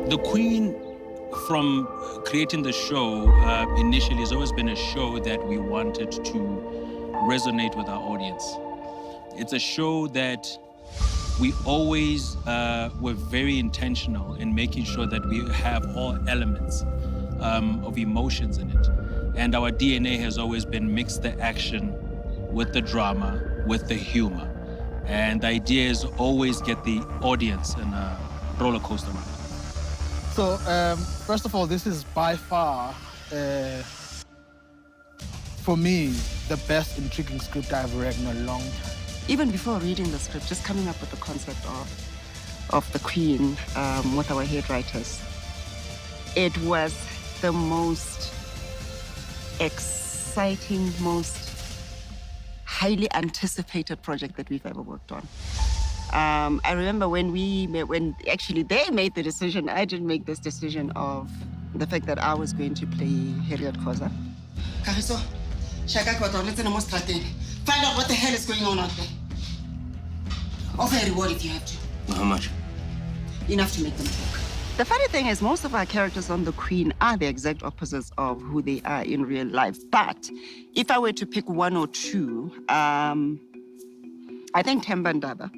The Queen, from creating the show, initially has always been a show that we wanted to resonate with our audience. It's a show that we always were very intentional in making sure that we have all elements of emotions in it. And our DNA has always been mix the action with the drama, with the humor. And the idea is always get the audience in a roller coaster ride. So, first of all, this is by far, for me, the best intriguing script I've read in a long time. Even before reading the script, just coming up with the concept of the Queen with our head writers, it was the most exciting, most highly anticipated project that we've ever worked on. I remember when actually they made the decision, I didn't make this decision of the fact that I was going to play Harriet Khoza. Kagiso, find out what the hell is going on out there. Offer a reward if you have to. How much? Enough to make them talk. The funny thing is, most of our characters on The Queen are the exact opposites of who they are in real life. But if I were to pick one or two, I think Themba Ndaba,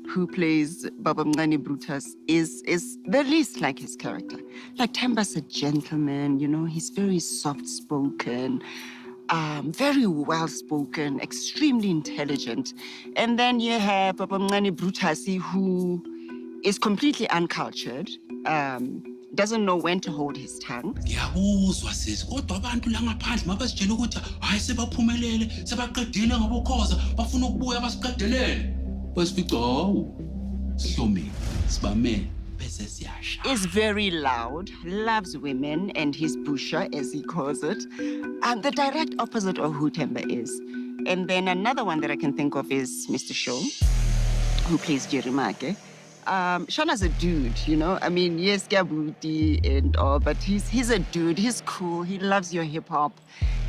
who plays Baba Mngani Brutus, is the least like his character. Like, Themba's a gentleman, you know, he's very soft-spoken, very well-spoken, extremely intelligent. And then you have Baba Mngani Brutus, who is completely uncultured, doesn't know when to hold his tongue. Ngiyabuzwa sisi kodwa abantu la ngaphandle mabasitshela ukuthi hayi sebaphumelele sebaqedile ngabokhoza bafuna ukubuya basiqedelele basifica hawu sihlomile sibamele bese siyasha. Is very loud, loves women, and he's busha, as he calls it. The direct opposite of who Themba is. And then another one that I can think of is Mr. Shaw, who plays Jerry Make. Shana's a dude, you know? I mean, yes, Gabuti and all, but he's a dude. He's cool. He loves your hip-hop.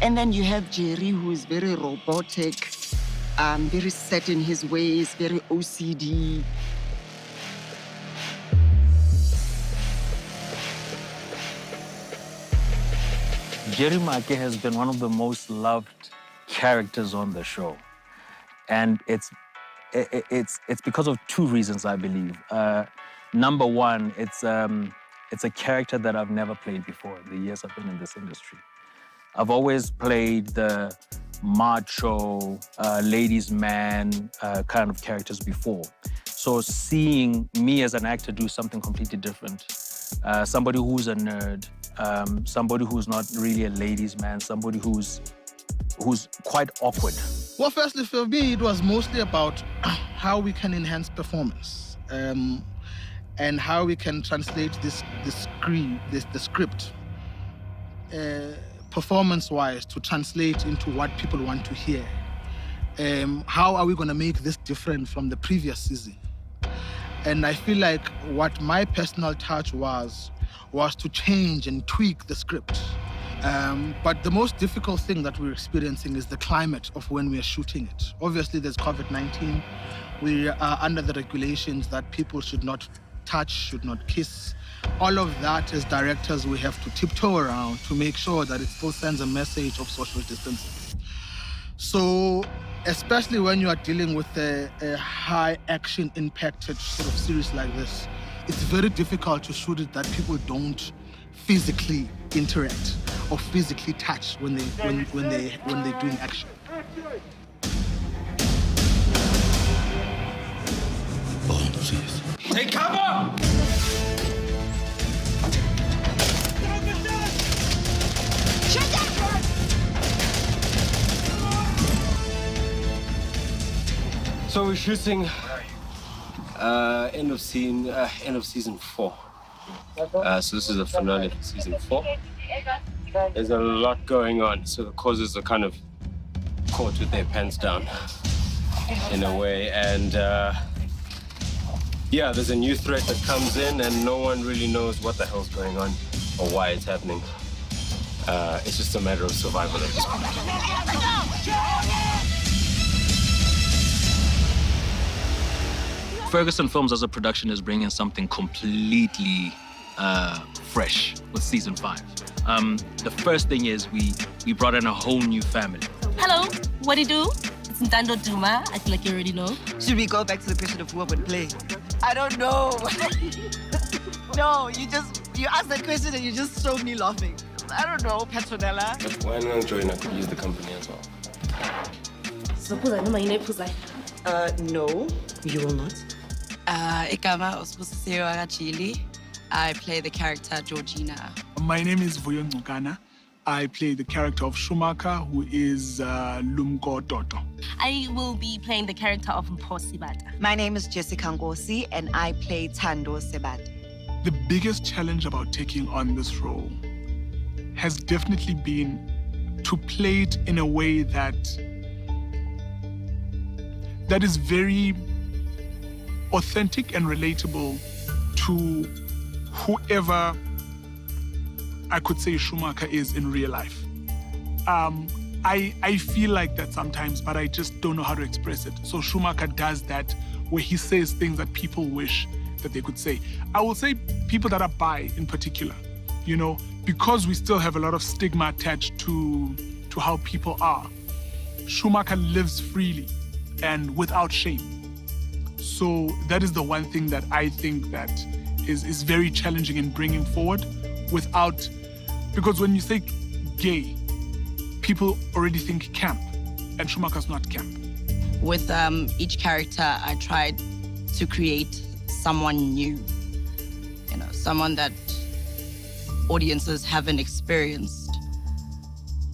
And then you have Jerry, who's very robotic, very set in his ways, very OCD. Jerry Make has been one of the most loved characters on the show. And it's because of two reasons, I believe. Number one, it's a character that I've never played before in the years I've been in this industry. I've always played the macho, ladies' man kind of characters before. So seeing me as an actor do something completely different, somebody who's a nerd, somebody who's not really a ladies' man, somebody who's quite awkward. Well, firstly, for me, it was mostly about how we can enhance performance and how we can translate the script performance-wise to translate into what people want to hear. How are we going to make this different from the previous season? And I feel like what my personal touch was to change and tweak the script. But the most difficult thing that we're experiencing is the climate of when we are shooting it. Obviously, there's COVID-19. We are under the regulations that people should not touch, should not kiss. All of that, as directors, we have to tiptoe around to make sure that it still sends a message of social distancing. So, especially when you are dealing with a high action impacted sort of series like this, it's very difficult to shoot it that people don't physically interact or physically touch when they're doing action. Take cover! So we're shooting end of season 4. So this is the finale of season 4. There's a lot going on, so the causes are kind of caught with their pants down in a way. And yeah, there's a new threat that comes in and no one really knows what the hell's going on or why it's happening. It's just a matter of survival at this point. Ferguson Films as a production is bringing something completely fresh with season 5. The first thing is we brought in a whole new family. Hello, what do you do? It's Ntando Duma. I feel like you already know. Should we go back to the question of who would play? I don't know. No, you asked that question and you just showed me laughing. I don't know, Petronella. But why not join? I could use the company as well. No, you will not. Igama Osbusiseyo Agachili. I play the character Georgina. My name is Vuyo Ngukana. I play the character of Schumacher, who is Lumko Toto. I will be playing the character of Mpho Sibata. My name is Jessica Ngosi and I play Tando Sebat. The biggest challenge about taking on this role has definitely been to play it in a way that is very authentic and relatable to whoever I could say Schumacher is in real life. I feel like that sometimes, but I just don't know how to express it. So Schumacher does that where he says things that people wish that they could say. I will say people that are bi in particular, you know, because we still have a lot of stigma attached to how people are. Schumacher lives freely and without shame. So that is the one thing that I think that is very challenging in bringing forward without, because when you say gay, people already think camp, and Schumacher's not camp. With each character, I tried to create someone new, you know, someone that audiences haven't experienced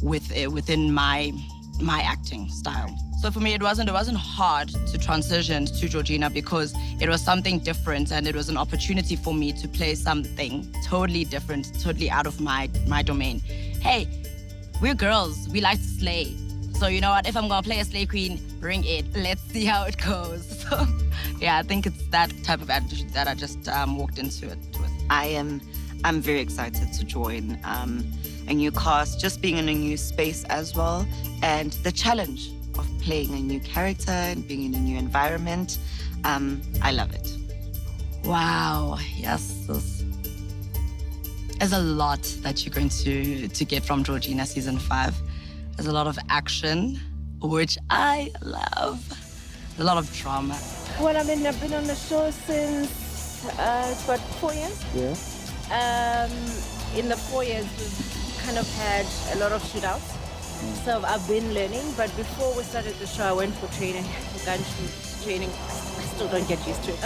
within my acting style. So for me, it wasn't hard to transition to Georgina because it was something different and it was an opportunity for me to play something totally different, totally out of my domain. Hey, we're girls, we like to slay. So you know what, if I'm gonna play a slay queen, bring it. Let's see how it goes. So yeah, I think it's that type of attitude that I just walked into it with. I'm very excited to join a new cast, just being in a new space as well, and the challenge of playing a new character and being in a new environment. I love it. Wow, yes. There's a lot that you're going to get from Georgina season 5. There's a lot of action, which I love. A lot of drama. Well, I've been on the show since about 4 years. Yeah. In the 4 years, we've kind of had a lot of shootouts. So I've been learning, but before we started the show, I went for training, for gun shoot training. I still don't get used to it.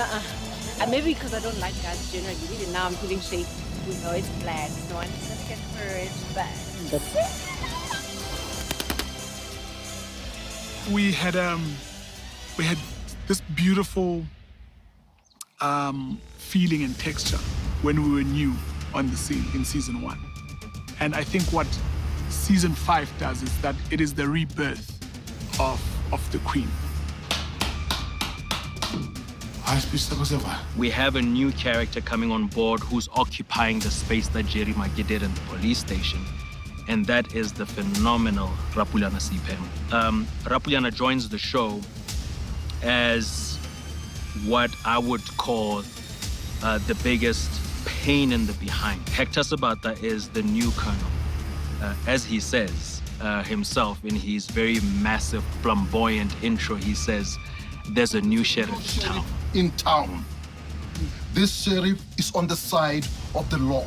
And maybe because I don't like guns generally. Even now I'm feeling shaky. We know it's bland. No one is gonna get hurt, but we had this beautiful feeling and texture when we were new on the scene in season 1. And I think what season 5 does is that it is the rebirth of the Queen. We have a new character coming on board who's occupying the space that Jerry Maki did in the police station, and that is the phenomenal Rapuliana Siphem. Rapuliana joins the show as what I would call the biggest pain in the behind. Hector Sabata is the new colonel. As he says himself in his very massive, flamboyant intro, he says, there's a new sheriff in town. This sheriff is on the side of the law.